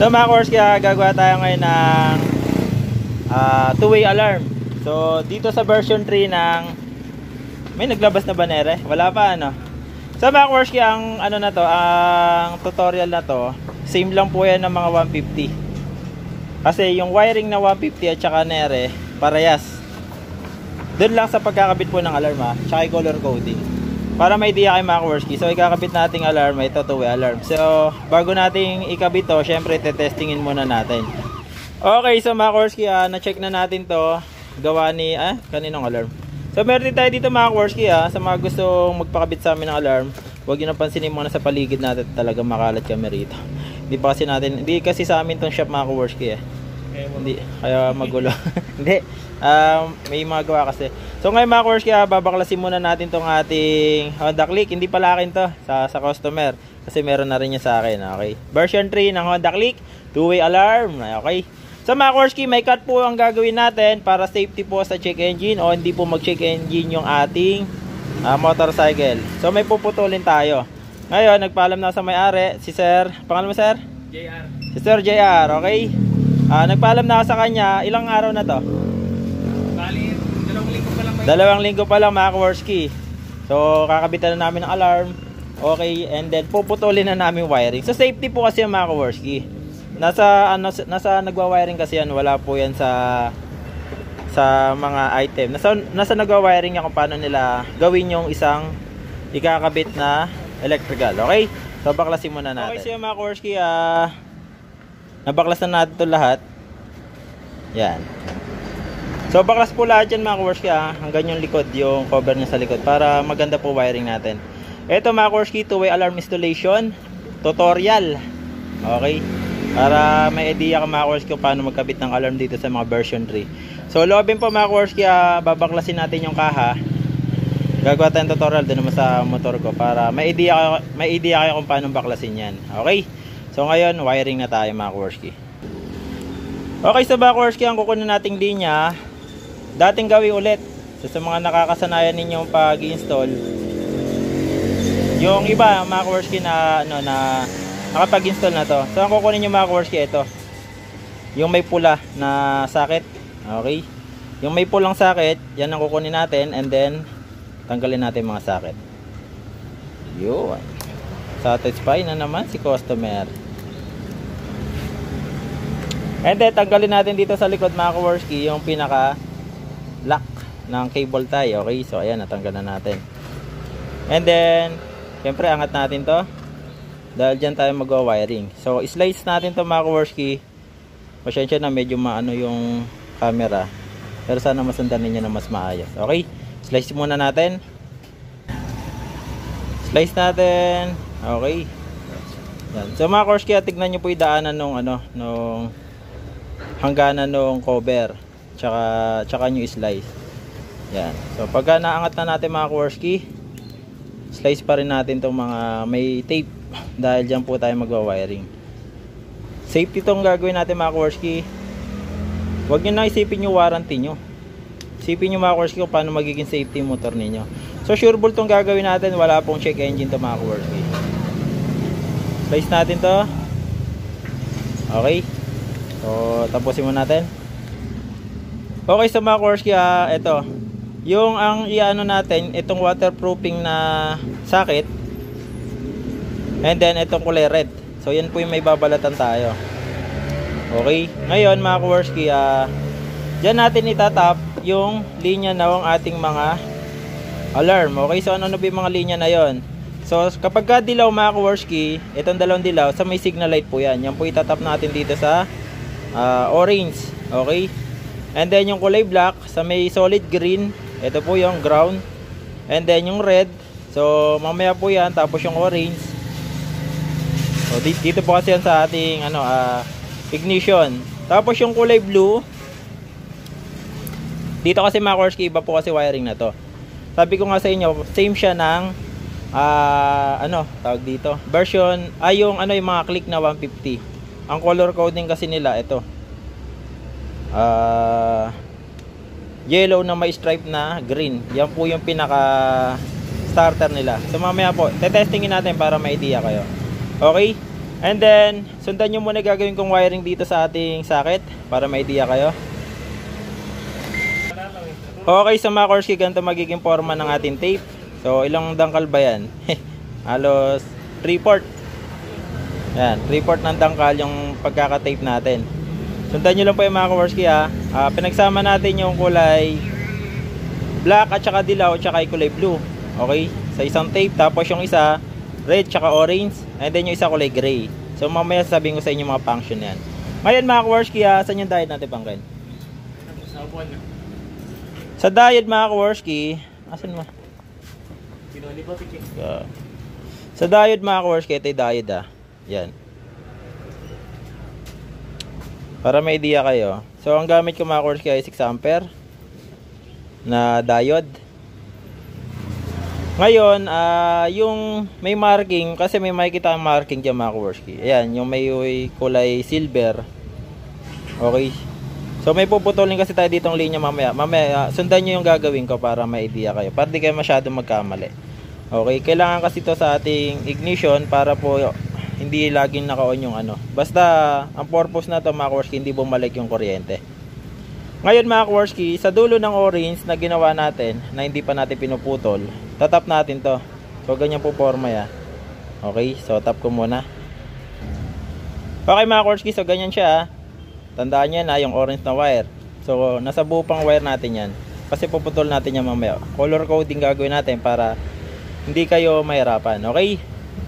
So mga Kowarski, gagawa tayo ngayon ng two-way alarm. So dito sa version 3 ng may naglabas na ba nere? Wala pa ano. So mga Kowarski, ang ano na to, ang tutorial na to, same lang po yan ng mga 150. Kasi yung wiring na 150 at saka nere, parehas. Doon lang sa pagkakabit po ng alarm tsaka color coding. Para may idea kayo mga Kowarski. So ikakabit nating alarm, ito two-way alarm. So bago nating ikabit to, syempre tetestingin muna natin. Okay, so mga Kowarski, na-check na natin to. Gawa ni, kaninong alarm? So meron din tayo dito mga Kowarski, sa mga gustong magpakabit sa amin ng alarm. Huwag nyo napansinin muna sa paligid natin, talaga makalat kami rito. Hindi kasi sa amin tong shop mga Kowarski Hindi, kaya magulo. Hindi, may mga gawa kasi. So ngayon mga Kowarski, babaklasin muna natin tong ating Honda Click. Hindi pala akin to, sa customer. Kasi meron na rin niya sa akin. Okay, version 3 ng Honda Click, two-way alarm. Okay, so mga Kowarski, may cut po ang gagawin natin para safety po sa check engine o hindi po mag-check engine yung ating motorcycle. So may puputulin tayo. Ngayon, nagpaalam na sa may-ari, si Sir, pangalan mo Sir? JR. Si Sir JR, okay? Nagpaalam na ako sa kanya, ilang araw na to? Bali, 2 linggo pa lang. 2 linggo pa lang mga Kowarski. So kakabitan na namin ng alarm. Okay, and then puputulin na namin wiring. So safety po kasi mga Kowarski. Nasa nagwa-wiring kasi yan, wala po yan sa mga item. Nasa nagwa-wiring yan kung paano nila gawin yung isang ikakabit na electrical. Okay? So baklasin muna natin. Okay, so mga Kowarski, nabaklas na natin ito lahat. Yan. So baklas po lahat yan mga Kowarski, hanggang yung likod, yung cover niya sa likod, para maganda po wiring natin. Ito mga Kowarski, two-way alarm installation tutorial. Okay, para may idea ka mga Kowarski kung paano magkabit ng alarm dito sa mga version 3. So loobin po mga Kowarski, babaklasin natin yung kaha. Gagawa tayong tutorial din naman sa motor ko para may idea kayo kung paano baklasin yan. Okay, so ngayon wiring na tayo mga Kowarski. Okay, so mga Kowarski, ang kukunin nating linya, dating gawin ulit. So sa mga nakakasanayan ninyong pag-install, yung iba mga Kowarski na nakapag-install na to. So ang kukunin nyo mga Kowarski, ito yung may pula na socket. Okay, yung may pulang socket, yan ang kukunin natin, and then tanggalin natin mga socket. Yun, satisfy na naman si customer. And then tanggalin natin dito sa likod mga Kowarski yung pinaka lock ng cable tie. Okay, so ayan, natanggal na natin. And then syempre angat natin to, dahil dyan tayo mag-wiring. So slice natin to mga Kowarski. Pasensya na, medyo maano yung camera, pero sana masundan ninyo na mas maayos. Okay, slice muna natin. Slice natin. Okay, yan. So mga Kowarski, tignan nyo po yung daanan nung hangganan nung cover, tsaka nyo slice. Yan. So pagka naangat na natin mga Kowarski, slice pa rin natin itong mga may tape, dahil dyan po tayo magwa-wiring. Safety itong gagawin natin mga Kowarski. Huwag nyo na isipin yung warranty nyo. Isipin nyo mga Kowarski kung paano magiging safety yung motor ninyo. So sure ball itong gagawin natin, wala pong check engine to mga Kowarski. Slice natin to. Okay, so tapusin mo natin. Okay, so mga Kowarski, ito yung ang iano natin, itong waterproofing na socket, and then itong kulay red. So yan po yung may babalatan tayo. Okay, ngayon mga Kowarski, dyan natin itatap yung linya ng ating mga alarm. Okay, so ano ba yung mga linya na yon? So kapag ka dilaw mga Kowarski, itong dalawang dilaw, sa may signal light po yan. Yan po itatap natin dito sa orange. Okay, and then yung kulay black sa may solid green, ito po yung ground, and then yung red, so mamaya po yan, tapos yung orange. So dito po kasi yan sa ating ignition. Tapos yung kulay blue, dito kasi mga Kowarski, iba po kasi wiring na to. Sabi ko nga sa inyo, same siya ng tawag dito, version, yung mga click na 150. Ang color coding kasi nila, ito yellow na may stripe na green. Yan po yung pinaka starter nila. So mamaya po tetestingin natin para may idea kayo. Okay, And then, sundan nyo muna gagawin kong wiring dito sa ating socket para may idea kayo. Okay, sa mga Korsky, ganito magiging forma ng ating tape. So, ilang dangkal ba yan? Halos 3/4. Yan, 3/4 ng dangkal yung pagkaka-tape natin. Sundan nyo lang po yung mga Korsky ha. Pinagsama natin yung kulay black at saka dilaw at saka kulay blue. Okay, sa isang tape. Tapos yung isa red tsaka orange, and then yung isa kulay gray. So mamaya sasabihin ko sa inyo mga function yan. Ngayon mga Korsky, saan yung diode natin, Pangken? Sa diode mga Korsky, asan mo? Sa diode mga Korsky, ito yung diode yan. Para may idea kayo. So ang gamit ko mga Korsky ay 6 ampere na diode. Ngayon, yung may marking, kasi may makikita ang marking dyan mga Korsky. Ayan, yung may kulay silver. Okay. So may puputulin kasi tayo ditong linya mamaya. Mamaya, sundan nyo yung gagawin ko para may idea kayo. Para di kayo masyadong magkamali. Okay, kailangan kasi ito sa ating ignition para po hindi laging naka-on yung ano. Basta, ang purpose na to mga Korsky, hindi bumalik yung kuryente. Ngayon mga Korsky, sa dulo ng orange na ginawa natin, na hindi pa natin pinuputol, tatap natin to. So ganyan po forma ya. Okay, so tap ko muna. Okay mga Korsky, so ganyan siya. Tandaan nyo na yung orange na wire. So nasa buo pang wire natin yan. Kasi puputol natin yan mamaya. Color coding gagawin natin para hindi kayo mahirapan. Okay?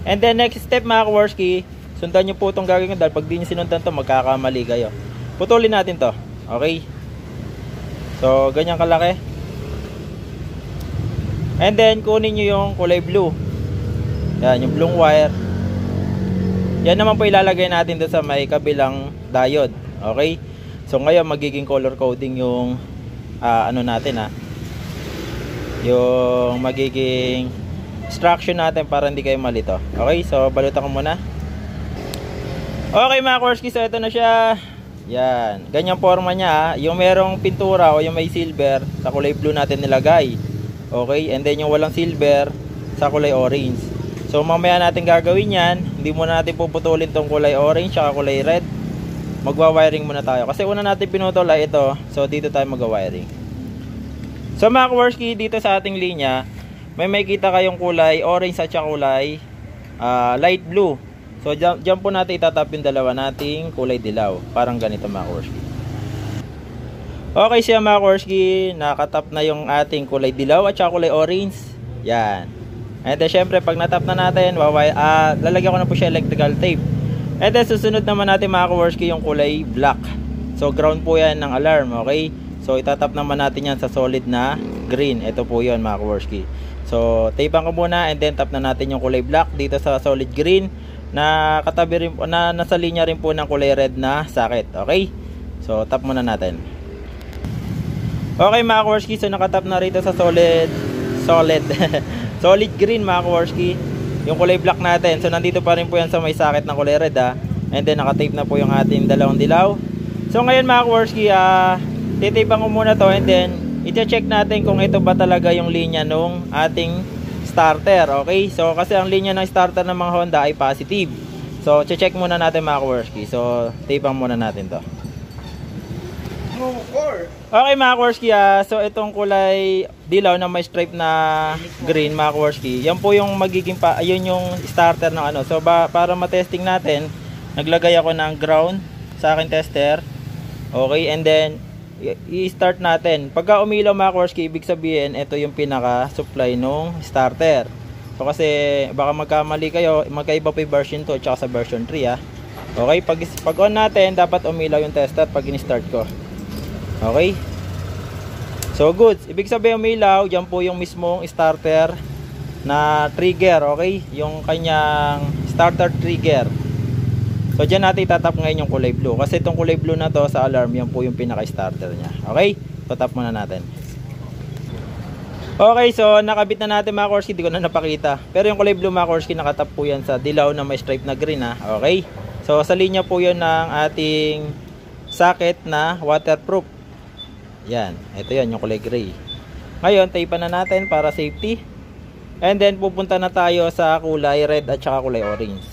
And then next step mga Korsky, sundan nyo po itong gagawin dahil pag di nyo sinundan to, magkakamali kayo. Putulin natin to. Okay? So ganyan kalaki. And then kunin nyo yung kulay blue. Yan, yung blue wire. Yan naman po ilalagay natin doon sa may kabilang diode. Okay? So ngayon magiging color coding yung ano natin yung magiging instruction natin para hindi kayo malito. Okay? So balutan ko muna. Okay mga Korsky, so ito na siya. Yan, ganyang forma niya yung merong pintura o yung may silver sa kulay blue natin nilagay. Okay, and then yung walang silver sa kulay orange. So mamaya natin gagawin yan. Hindi muna natin puputulin tong kulay orange at kulay red. Magwa-wiring muna tayo kasi una natin pinutol ay ito. So dito tayo magwa-wiring. So mga Korsky, dito sa ating linya may makikita kayong kulay orange at kulay light blue. So dyan po natin itatap yung dalawa nating kulay dilaw. Parang ganito mga Korsky. Okay siya mga Korsky. Nakatap na yung ating kulay dilaw at kulay orange. Yan. And then syempre pag natap na natin, lalagyan ko na po siya electrical tape. And then susunod naman natin mga Korsky yung kulay black. So ground po yan ng alarm. Okay. So itatap naman natin yan sa solid na green. Ito po yun mga Korsky. So tapean ko muna and then tap na natin yung kulay black dito sa solid green. Na katabi rin po, na nasa linya rin po ng kulay red na socket. Okay? So tap muna natin. Okay mga Korsky, so nakatap na rito sa solid solid green mga Korsky yung kulay black natin. So nandito pa rin po yan sa may socket ng kulay red and then nakatape na po yung ating dalawang dilaw. So ngayon mga Korsky, titipan ko muna to and then i-check natin kung ito ba talaga yung linya nung ating starter. Okay, so kasi ang linya ng starter ng mga Honda ay positive. So check muna natin mga Korsky. So tapean muna natin to. Okay mga Korsky, so itong kulay dilaw na may stripe na green mga Korsky, yan po yung magiging ayun yung starter ng ano. So para matesting natin, naglagay ako ng ground sa aking tester. Okay, and then i-start natin. Pagka umilaw mga Korsky, ibig sabihin ito yung pinaka supply nung starter. So kasi baka magkamali kayo, magkaiba pa yung version 2 at sa version 3 Okay, pag on natin, dapat umilaw yung tester pag in-start ko. Okay, so good. Ibig sabihin umilaw, dyan po yung mismong starter na trigger. Okay, yung kanyang starter trigger. So dyan natin itatap ngayon yung kulay blue. Kasi itong kulay blue na to sa alarm, yan po yung pinaka-starter nya. Okay? Tatap muna natin. Okay, so nakabit na natin mga Korsky. Hindi ko na napakita. Pero yung kulay blue mga Korsky, nakatap po yan sa dilaw na may stripe na green Okay? So sa linya po yun ng ating socket na waterproof. Yan. Ito yan, yung kulay gray. Ngayon, tapean na natin para safety. And then pupunta na tayo sa kulay red at saka kulay orange.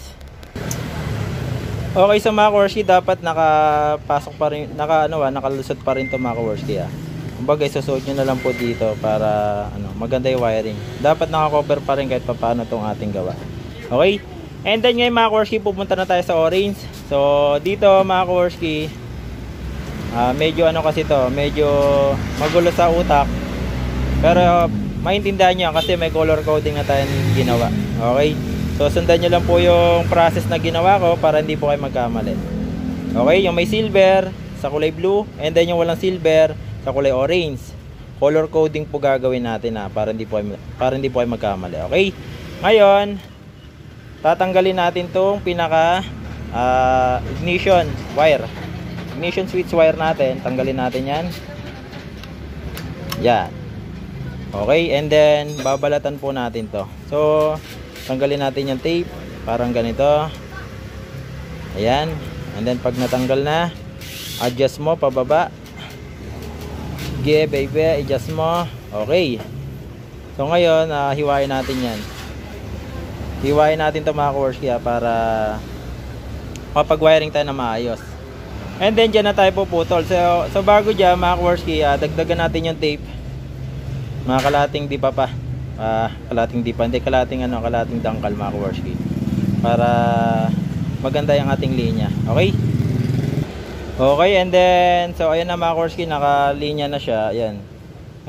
Okay, sa mga Kaworski, dapat nakapasok pa rin, nakalusot pa rin to mga Kaworski Kumbaga isusuot nyo na lang po dito para maganda yung wiring. Dapat naka-cover pa rin kahit paano tong ating gawa. Okay? And then ngayon mga Kaworski, pupunta na tayo sa orange. So dito mga Kaworski, medyo kasi to, medyo magulo sa utak. Pero maintindihan nyo kasi may color coding na tayo ginawa. Okay? So sundan nyo lang po yung process na ginawa ko para hindi po kayo magkamali. Okay? Yung may silver sa kulay blue, and then yung walang silver sa kulay orange. Color coding po gagawin natin para hindi po kayo magkamali. Okay? Ngayon, tatanggalin natin tong pinaka ignition wire. Ignition switch wire natin. Tanggalin natin yan. Yan. Okay, and then babalatan po natin to. So, tanggalin natin yung tape. Parang ganito. Ayan. And then pag natanggal na, adjust mo pababa. Sige, baby, adjust mo. Okay. So ngayon, hiwain natin yan. Hiwain natin to mga Kaworski para mapag-wiring tayo na maayos. And then dyan na tayo puputol. So bago dyan mga Kaworski, dagdagan natin yung tape. Mga kalating di pa. Kalating di pa. Hindi, kalating dangkal mga Kaworski. Para maganda yung ating linya. Okay? Okay, and then so ayan na mga Kaworski, nakalinya na siya. Ayan.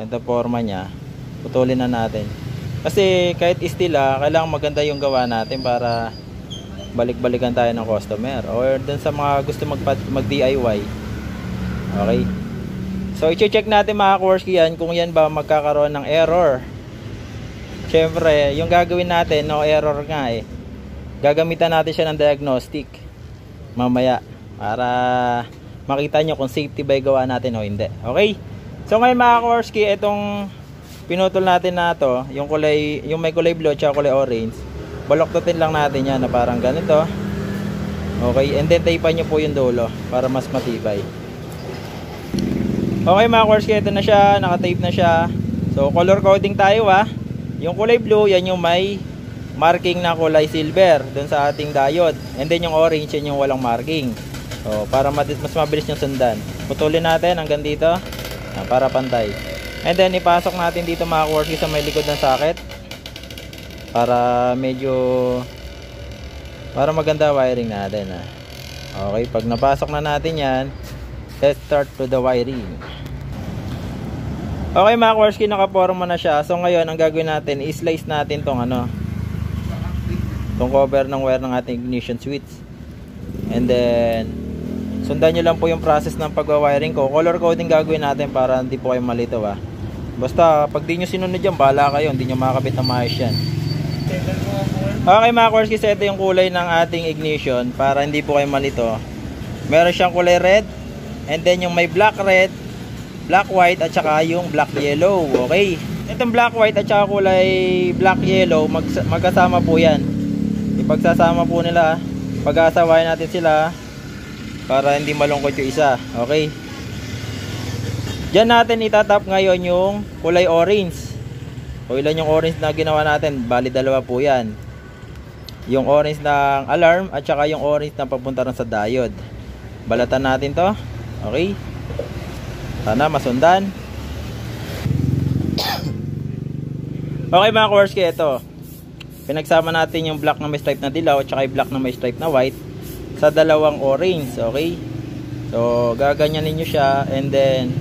Ito forma niya. Putulin na natin. Kasi kahit steel kailangan maganda yung gawa natin para balik-balikan tayo ng customer or dun sa mga gusto mag-DIY. Okay? So i-check natin mga Kaworski yan kung yan ba magkakaroon ng error. Syempre, yung gagawin natin, no error nga Gagamitan natin siya ng diagnostic mamaya para makita nyo kung safety ba yung gawa natin o hindi. Okay? So ngayon mga Kaworski, itong pinutol natin na to, yung may kulay blue at kulay orange, baloktotin lang natin yan na parang ganito. Okay? And then tapean nyo po yung dulo para mas matibay. Okay mga Kaworski, ito na siya, nakatape na siya. So color coding tayo Yung kulay blue, yan yung may marking na kulay silver dun sa ating diode. And then yung orange, yan yung walang marking. So para mas mabilis yung sundan. Putulin natin hanggang dito para pantay. And then ipasok natin dito mga Kaworski sa may likod ng socket para maganda wiring natin Okay, pag napasok na natin yan, let's start to the wiring. Okay mga Kaworski, nakaporma na siya. So ngayon ang gagawin natin, i-slice natin tong cover ng wire ng ating ignition switch. And then sundan nyo lang po yung process ng pag-wiring ko. Color coding gagawin natin para hindi po kayo malito Basta pag di nyo sinunod yan, bahala kayo, hindi nyo makakabit na maayos yan. Okay mga Kaworski, ito yung kulay ng ating ignition para hindi po kayo malito. Meron siyang kulay red, and then yung may black red, black white, at saka yung black yellow. Okay, itong black white at saka kulay black yellow, magkasama po yan. Ipagsasama po nila, pag-aasawayan natin sila para hindi malungkot yung isa. Okay, diyan natin itatap ngayon yung kulay orange. O ilan yung orange na ginawa natin? Bali dalawa po yan. Yung orange ng alarm at saka yung orange na papunta rin sa diode. Balatan natin to. Okay, sana masundan. Okay mga Kaworski, ito pinagsama natin yung black na may stripe na dilaw at saka yung black na may stripe na white sa dalawang orange. Okay, so gaganyanin nyo siya, and then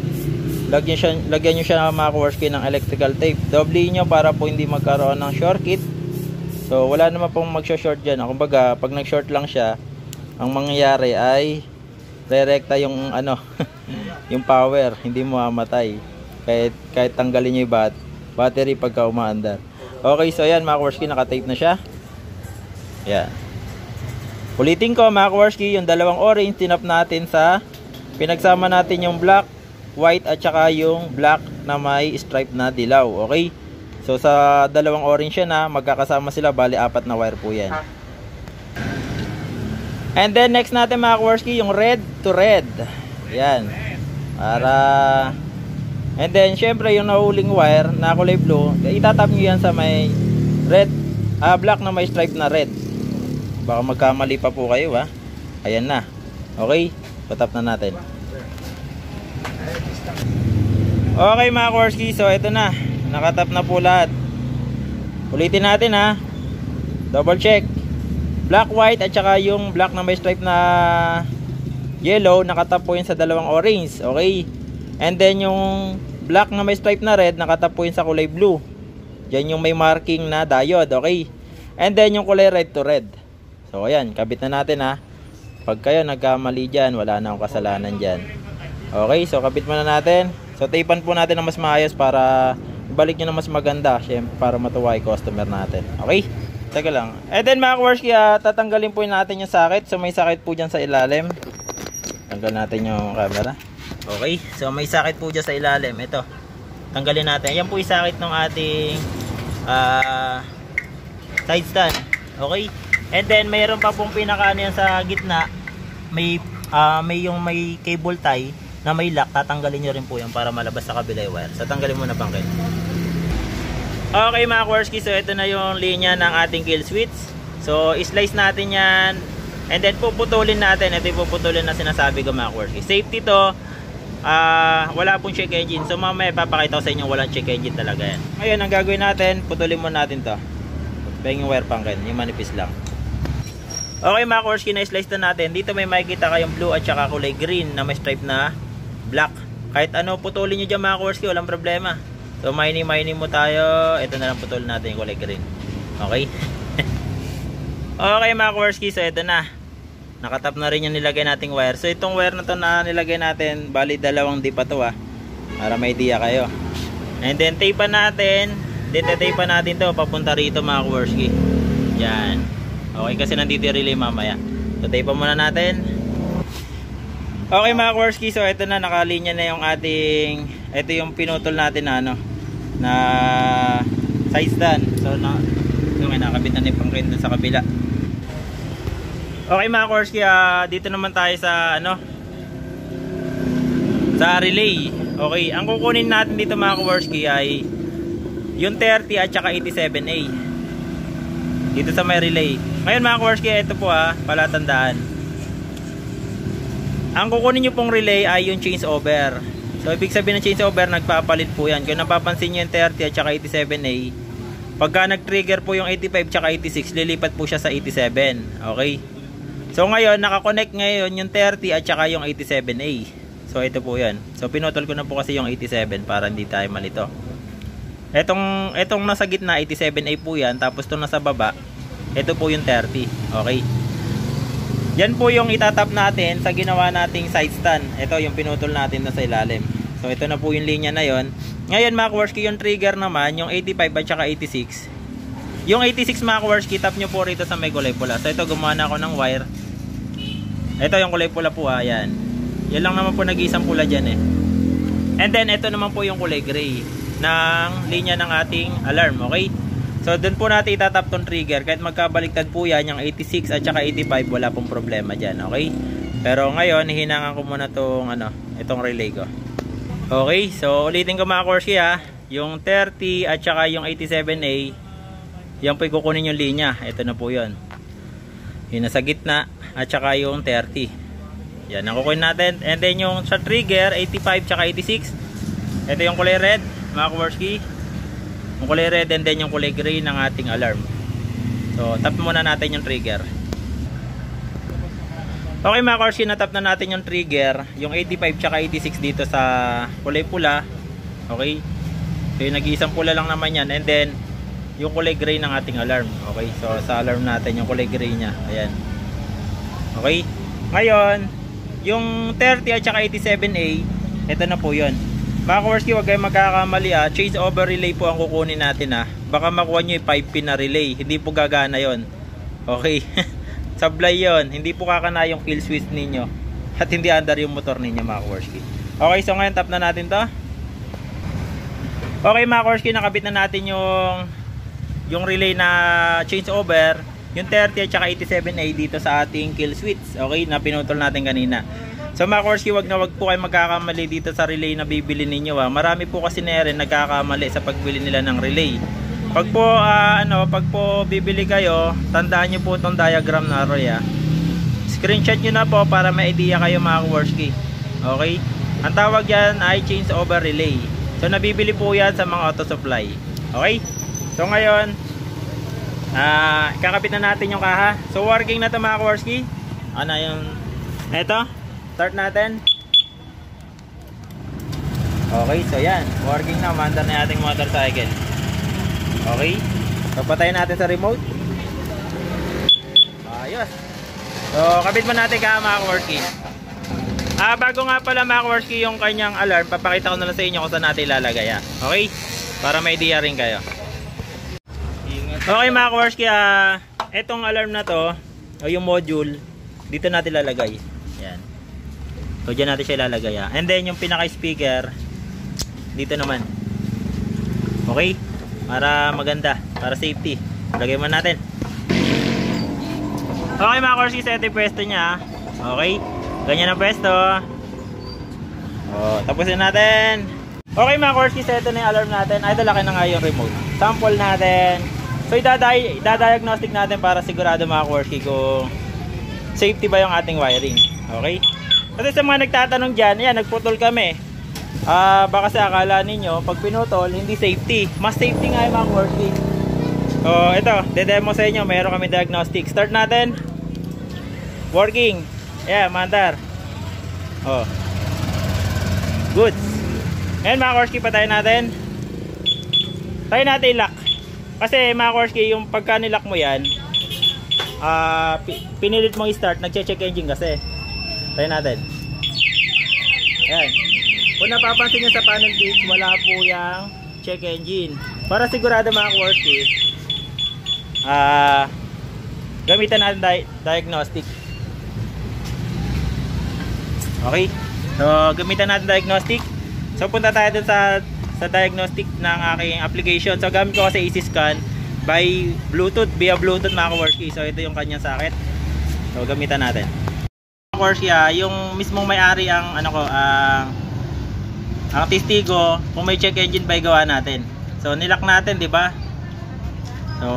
lagyan nyo siya mga Kaworski ng electrical tape. Doble nyo para po hindi magkaroon ng shortcut. So wala naman pong magsho-short dyan. Kumbaga pag nag-short lang siya, ang mangyayari ay re-recta yung yung power, hindi mo mamatay kahit tanggalin nyo yung battery pagka umaandar. Okay, so yan mga Kaworski, nakatape na siya. Yan. Ulitin ko mga Kaworski, yung dalawang orange tinap natin sa pinagsama natin yung black, white at saka yung black na may stripe na dilaw. Okay, so sa dalawang orange yan magkakasama sila, bali 4 na wire po yan. And then next natin mga Kaworski, yung red to red. Yan. And then syempre yung nahuling wire na kulay blue, itatap nyo yan sa may red, black na may stripe na red. Baka magkamali pa po kayo Ayan na. Okay, patap na natin. Okay mga Korsky, so ito na, nakatap na po lahat. Ulitin natin ha. Double check. Black, white at saka yung black na may stripe na yellow, nakatap po yun sa dalawang orange. Okay. And then yung black na may stripe na red, nakatap po yun sa kulay blue. Yan yung may marking na diode. Okay. And then yung kulay red to red. So ayan, kabit na natin ha. Pag kayo nagkamali dyan, wala na akong kasalanan dyan. Okay, so kabit muna natin. So tapean po natin na mas maayos para ibalik nyo na mas maganda. Siyempre para matuwa yung customer natin. Okay, teka lang. And then mga Korsky, tatanggalin po natin yung sakit. So may sakit po dyan sa ilalim. Tanggal natin yung camera. Okay, so may sakit po dyan sa ilalim. Ito, tanggalin natin. Yan po yung sakit ng ating side stand. Okay. And then mayroon pa pong pinakaano yan sa gitna. May may cable tie na may lock. Tatanggalin nyo rin po yan para malabas sa kabila yung wire. So tanggalin muna bangkit. Okay mga Korsky, so ito na yung linya ng ating kill switch. So slice natin yan. And then puputulin natin. Ito yung puputulin na sinasabi ko mga Korsky. Safety to. Wala pong check engine. So mamaya papakita ko sa inyo walang check engine talaga yan. Ngayon ang gagawin natin, putulin muna natin to. Pahing yung wire pangkin, yung manipis lang. Okay mga Korsky, na-slice na natin. Dito may makikita kayong blue at saka kulay green na may stripe na black. Kahit ano putulin nyo dyan mga Korsky, walang problema. So mining mo tayo. Ito na lang putulin natin yung kulay green. Okay. Okay mga Korsky, so ito na. Nakatap na rin yung nilagay nating wire. So itong wire na to na nilagay natin, bali dalawang dip pa to para may idea kayo. And then tapean natin. Tapean natin to papunta rito mga Korsky. Yan. Okay, kasi nandito yung relay mamaya. So tapean muna natin. Okay mga Korsky, so ito na, nakalinya na yung ating, ito yung pinutol natin na ano, na side stand. So nakabit na ni pangkin dun sa kabila. Okay mga Korsky, dito naman tayo sa ano, sa relay. Okay, ang kukunin natin dito mga Korsky ay yung 30 at saka 87A dito sa may relay. Ngayon mga Korsky, ito po palatandaan. Ang kukunin nyo pong relay ay yung change over. So ibig sabihin ng change over, nagpapalit po yan. Kung napapansin nyo yung 30 at saka 87A, pagka nag-trigger po yung 85 at saka 86, lilipat po siya sa 87. Okay. So ngayon, nakakonect ngayon yung 30 at saka yung 87A. So ito po yan. So pinutol ko na po kasi yung 87 para hindi tayo malito. Etong nasa gitna 87A po yan, tapos itong nasa baba, ito po yung 30. Okay. Yan po yung itatap natin sa ginawa nating side stand. Ito yung pinutol natin na sa ilalim. So ito na po yung linya na yon. Ngayon mga Korsky, yung trigger naman, yung 85 at saka 86. Yung 86 mga Korsky, tap nyo po rito sa may kulay pula. So ito, gumawa na ako ng wire. Ito yung kulay pula po yan. Yan lang naman po nag-iisang pula dyan And then ito naman po yung kulay gray ng linya ng ating alarm. Okay. So doon po natin itatap tong trigger. Kahit magkabaliktad po yan, yung 86 at saka 85, wala pong problema dyan. Okay. Pero ngayon, hihinangan ko muna tong itong relay ko. Okay. So ulitin ko mga Korsky yung 30 at saka yung 87A, yan po kukunin yung linya. Ito na po yun. Yung nasa gitna at saka yung 30. Yan ang kukunin natin. And then yung sa trigger 85 tsaka 86, ito yung kulay red mga Korsky, yung kulay red, and then yung kulay gray ng ating alarm. So tap muna natin yung trigger. Okay mga Korsky, natap na natin yung trigger, yung 85 tsaka 86 dito sa kulay pula. Okay. So yung nag-iisang pula lang naman yan. And then yung kulay gray ng ating alarm. Okay. So sa alarm natin yung kulay gray nya. Ayan. Okay. Ngayon yung 30 at saka 87A, ito na po yun. Mga Korsky, huwag kayong magkakamali change over relay po ang kukunin natin Baka makuha nyo yung 5-pin na relay. Hindi po gagana yon. Okay. Sablay yon. Hindi po kakana yung kill switch ninyo. At hindi under yung motor ninyo mga Korsky. Okay, so ngayon tap na natin to. Okay mga Korsky, nakabit na natin yung relay na change over, yung 30 at saka 87A dito sa ating kill switch. Okay, na pinutol natin kanina. So mga Korsky, wag po kayo magkakamali dito sa relay na bibili ninyo Marami po kasi na rin nagkakamali sa pagbili nila ng relay. Pag po bibili kayo, tandaan niyo po itong diagram na Roy screenshot nyo na po para may idea kayo mga Kaworski. Okay? Ang tawag yan ay change over relay. So nabibili po yan sa mga auto supply. Okay? So ngayon, kakapit na natin yung kaha. So working na ito mga Kaworski. Ano yung ito? Start natin. Okay, so yan. Working na. Mandar na ating motorcycle. Okay. So patayin natin sa remote. Ayos. So kabit mo natin kaha mga Kaworski. Bago nga pala mga Kaworski yung kanyang alarm, papakita ko na lang sa inyo kung saan natin ilalagay. Okay? Para may idea rin kayo. Okay mga Kaworski, etong alarm na to, o yung module, dito natin ilalagay. Yan. So dyan natin siya ilalagay. And then yung pinaka-speaker, dito naman. Okay? Para maganda, para safety. Lagay mo natin. Okay mga Kaworski, set yung pwesto niya. Okay? Ganyan ang pwesto. Tapusin natin. Okay mga Kaworski, set na yung alarm natin. Ay, laki na nga yung remote. Sample natin. So idadiagnostic natin para sigurado mga Kaworski kung safety ba yung ating wiring. Okay? Kasi sa mga nagtatanong dyan, yan, nagputol kami. Baka sa akala ninyo, pag pinutol, hindi safety. Mas safety nga yung mga Kaworski. So ito, de-demo sa inyo. Meron kami diagnostic. Start natin. Working. Yeah, mandar. Good. Ngayon mga Kaworski, patayin natin. Tayo natin i-lock. Kasi mga Kaworski, yung pagka nilock mo yan, pinilit mong i-start, nagche-check engine kasi. Tayo natin. Ayan. Kung napapansin nyo sa panel gauge, wala po yung check engine. Para sigurado mga Kaworski, gamitan natin diagnostic. Okay? So, gamitan natin diagnostic. So, punta tayo dun sa diagnostic ng aking application. So, gamit ko kasi Easy Scan by Bluetooth, via Bluetooth mga Kaworski. So, ito yung kanyang socket. So, gamitan natin. Mga Kaworski, yung mismong may-ari ang ang testigo kung may check engine by gawa natin. So, nilock natin, di ba? So,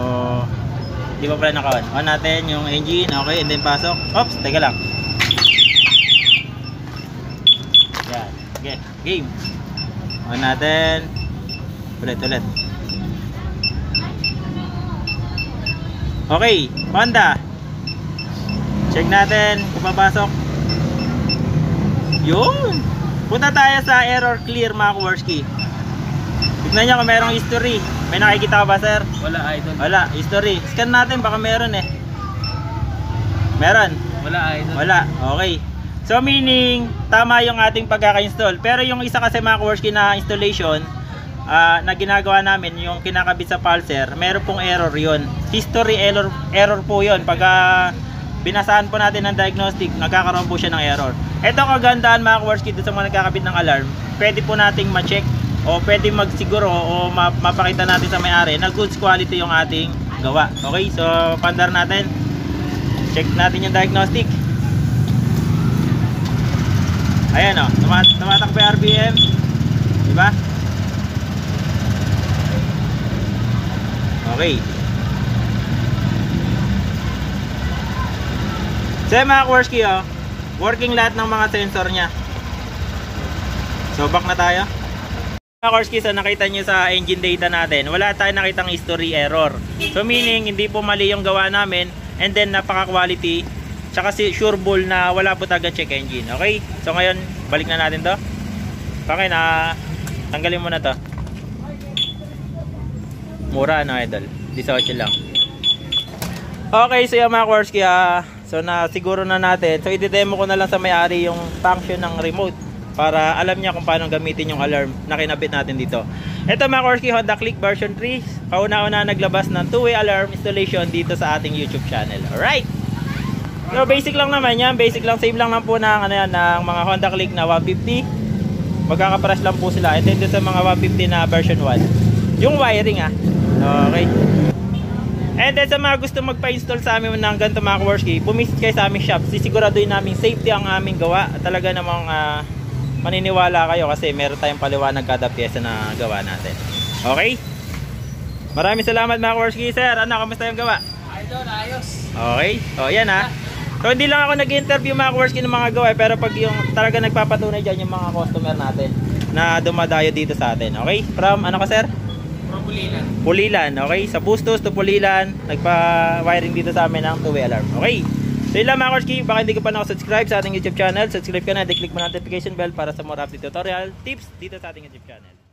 di ba pala naka-on? On natin yung engine. Okay, and then pasok. Oops, teka lang. Yan. Okay, game. On natin. Ulit. Okay, Honda. Check natin kung papasok. Yun. Punta tayo sa error clear mga Kaworski. Tignan nyo kung merong history. May nakikita ka ba sir? Wala idol. Wala, history. Scan natin, baka meron eh. Meron? Wala idol. Wala, okay. So meaning, tama yung ating pagkaka-install. Pero yung isa kasi mga Kaworski na installation na ginagawa namin, yung kinakabit sa pulser, meron pong error yon. History error po yon. Pagka binasahan po natin ng diagnostic, nagkakaroon po siya ng error. Ito kagandahan mga Kaworski doon sa mga nagkakabit ng alarm. Pwede po nating ma-check o pwede magsiguro o mapakita natin sa may-ari na goods quality yung ating gawa. Okay, so pandar natin. Check natin yung diagnostic. Ayan o, tumatakbo yung RPM. Diba? Okay. So mga Kaworski, working lahat ng mga sensor nya. So back na tayo. Mga Kaworski, so nakita nyo sa engine data natin, wala tayong nakitang history error. So meaning, hindi po mali yung gawa namin, and then napaka quality. Tsaka si sureball na wala po talaga check engine. Okay? So ngayon, balik na natin to. Okay na, tanggalin mo na to. Mura no idol, 18 lang. Okay, so yung mga Kaworski, so na siguro na natin. So i-demo ko na lang sa may-ari yung function ng remote para alam niya kung paano gamitin yung alarm na kinabit natin dito. Ito mga Kaworski, Honda Click version 3. Kauna-una naglabas ng 2-way alarm installation dito sa ating YouTube channel. Alright. So basic lang naman yan, basic lang, same lang po ng, ng mga Honda Click na 150. Magkakapress lang po sila. And then sa mga 150 na version 1. Yung wiring okay. And then sa mga gusto magpa-install sa amin ng ganito mga Kaworski, bumisit kayo sa aming shop. Sisiguraduhin namin safety ang aming gawa. At talaga namang maniniwala kayo kasi meron tayong paliwanag kada pyesa na gawa natin. Okay? Maraming salamat mga Kaworski. Sir, ano, kamusta yung gawa? Idol, ayos. Okay. O yan So hindi lang ako nag-interview mga ka-works ng mga gawa, pero pag yung talaga nagpapatunay dyan yung mga customer natin na dumadayo dito sa atin. Okay? From ano ka sir? From Pulilan. Pulilan, okay? Sa Bustos to Pulilan, nagpa-wiring dito sa amin ng two-way alarm. Okay? So yun lang mga ka-works, baka hindi ka pa nakasubscribe sa ating YouTube channel, subscribe ka na, click mo na notification bell para sa more update tutorial tips dito sa ating YouTube channel.